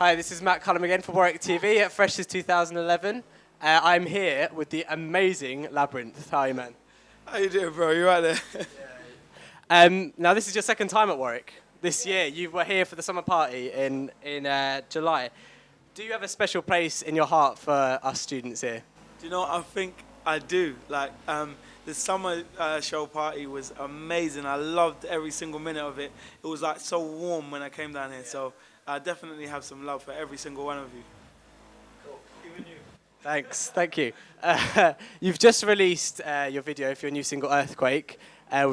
Hi, this is Matt Cullum again for Warwick TV at Freshers 2011. I'm here with the amazing Labrinth. How are you, man? How you doing, bro? You right there? Now, this is your second time at Warwick. This year, you were here for the summer party in July. Do you have a special place in your heart for us students here? Do you know what I think I do? Like, the summer show party was amazing. I loved every single minute of it. It was like so warm when I came down here. So I definitely have some love for every single one of you. Cool. Even you. Thanks, thank you. You've just released your video for your new single, Earthquake,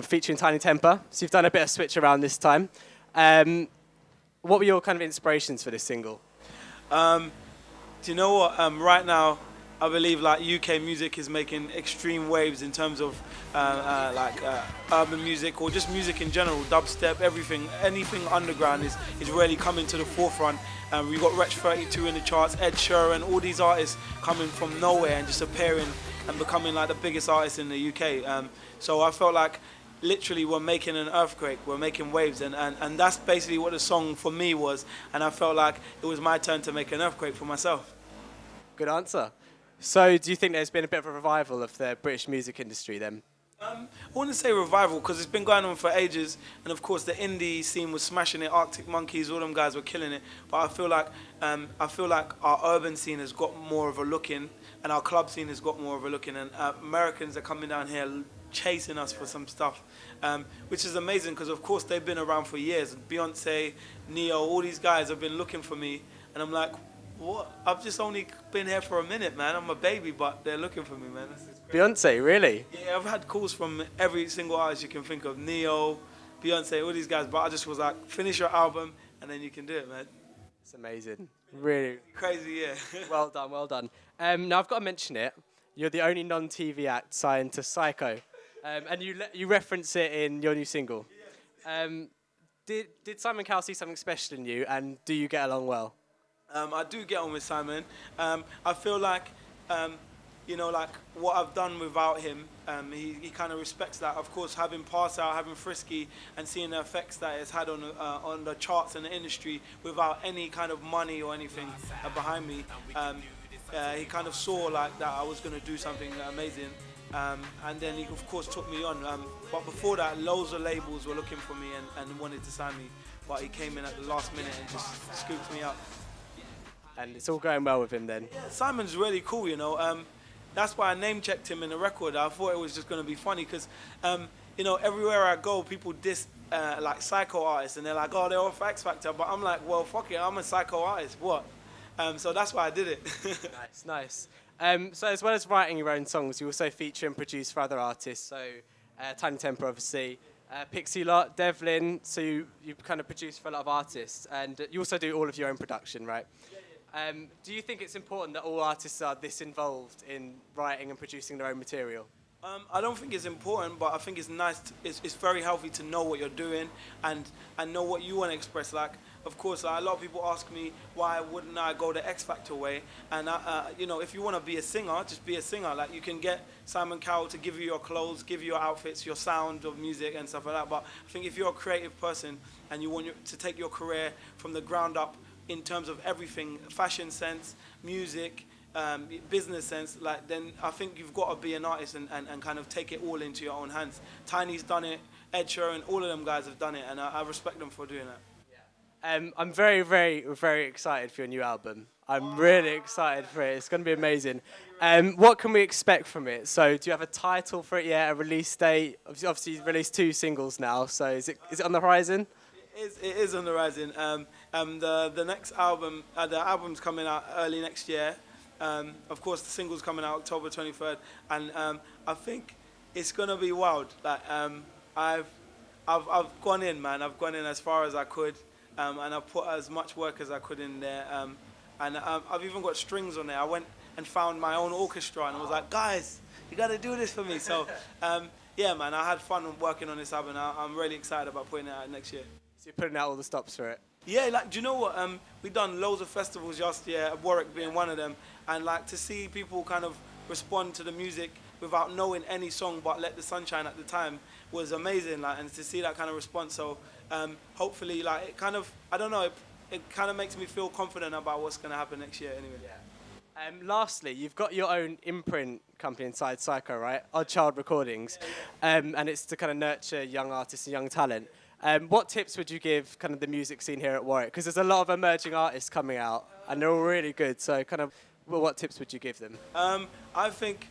featuring Tiny Temper. So you've done a bit of switch around this time. What were your kind of inspirations for this single? Do you know what? Right now, I believe like UK music is making extreme waves in terms of urban music or just music in general, dubstep, everything, anything underground is really coming to the forefront. We've got Wretch 32 in the charts, Ed Sheeran, all these artists coming from nowhere and just appearing and becoming like the biggest artists in the UK. So I felt like literally we're making an earthquake, we're making waves, and that's basically what the song for me was, and I felt like it was my turn to make an earthquake for myself. Good answer. So do you think there's been a bit of a revival of the British music industry then? I wouldn't say revival because it's been going on for ages, and of course the indie scene was smashing it. Arctic Monkeys, all them guys were killing it. But I feel like our urban scene has got more of a look in, and our club scene has got more of a look in, and Americans are coming down here chasing us for some stuff, which is amazing because of course they've been around for years. Beyonce, Neo, all these guys have been looking for me, and I'm like, what? I've just only been here for a minute, man. I'm a baby, but they're looking for me, man. Beyonce, really? Yeah, I've had calls from every single artist you can think of. Neo, Beyonce, all these guys. But I just was like, finish your album, and then you can do it, man. It's amazing. Really. Crazy, yeah. Well done, well done. Now, I've got to mention it. You're the only non-TV act signed to Psycho. And you reference it in your new single. Did Simon Cowell see something special in you, and do you get along well? I do get on with Simon. I feel like, like what I've done without him, he kind of respects that. Of course, having Pass Out, having Frisky, and seeing the effects that it's had on the charts and the industry without any kind of money or anything behind me, he kind of saw like that I was going to do something amazing. And then he of course took me on. But before that, loads of labels were looking for me and wanted to sign me. But he came in at the last minute and just scooped me up. And it's all going well with him then? Yeah, Simon's really cool, you know. That's why I name-checked him in the record. I thought it was just going to be funny because, everywhere I go, people diss like psycho artists. And they're like, oh, they're off X Factor. But I'm like, well, fuck it, I'm a psycho artist. What? So that's why I did it. Nice. So as well as writing your own songs, you also feature and produce for other artists. So Tiny Temper, obviously, Pixie Lot, Devlin. So you kind of produce for a lot of artists, and you also do all of your own production, right? Do you think it's important that all artists are this involved in writing and producing their own material? I don't think it's important, but I think it's nice. It's very healthy to know what you're doing and know what you want to express. Like, of course, a lot of people ask me why wouldn't I go the X Factor way? And if you want to be a singer, just be a singer. Like, you can get Simon Cowell to give you your clothes, give you your outfits, your sound of music and stuff like that. But I think if you're a creative person and you want to take your career from the ground up in terms of everything, fashion sense, music, business sense, like, then I think you've got to be an artist and kind of take it all into your own hands. Tiny's done it, Ed Sheeran, all of them guys have done it, and I respect them for doing that. Yeah. I'm very, very, very excited for your new album. I'm really excited for it. It's going to be amazing. What can we expect from it? So do you have a title for it yet, a release date? Obviously, you've released 2 singles now, so is it on the horizon? It is on the horizon. The next album, the album's coming out early next year. Of course, the single's coming out October 23rd, and I think it's gonna be wild. Like, I've gone in, man. I've gone in as far as I could, and I've put as much work as I could in there. And I've even got strings on there. I went and found my own orchestra, and I was like, guys, you gotta do this for me. So, yeah, man, I had fun working on this album. I'm really excited about putting it out next year. So you're putting out all the stops for it? Yeah, like, do you know what? We've done loads of festivals last year, Warwick being one of them, and like to see people kind of respond to the music without knowing any song but Let the Sunshine at the time was amazing, like, and to see that kind of response. So hopefully, like, it kind of, I don't know, it kind of makes me feel confident about what's going to happen next year anyway. Lastly, you've got your own Imprint company inside Psycho, right? Odd Child Recordings, and it's to kind of nurture young artists and young talent. What tips would you give kind of the music scene here at Warwick? Because there's a lot of emerging artists coming out, and they're all really good. So kind of, well, what tips would you give them? I think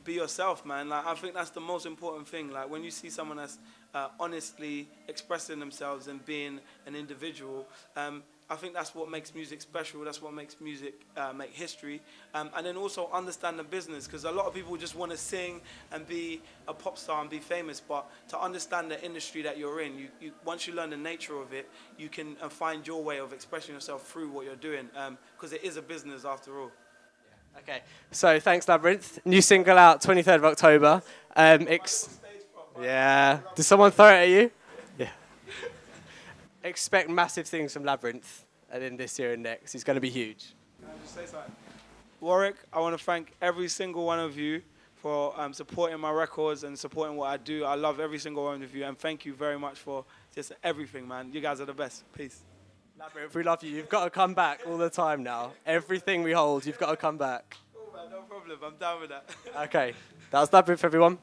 be yourself, man. Like, I think that's the most important thing. Like, when you see someone that's honestly expressing themselves and being an individual, I think that's what makes music special. That's what makes music make history. And then also understand the business, because a lot of people just want to sing and be a pop star and be famous. But to understand the industry that you're in, once you learn the nature of it, you can find your way of expressing yourself through what you're doing, because it is a business after all. Okay, so thanks, Labrinth. New single out 23rd of October. Yeah. Did someone throw it at you? Yeah. Expect massive things from Labrinth in this year and next. He's going to be huge. Can I just say something? Warwick, I want to thank every single one of you for supporting my records and supporting what I do. I love every single one of you, and thank you very much for just everything, man. You guys are the best. Peace. Labrinth, we love you. You've got to come back all the time now. Everything we hold, you've got to come back. Cool, man. No problem. I'm down with that. Okay. That was Labrinth, everyone.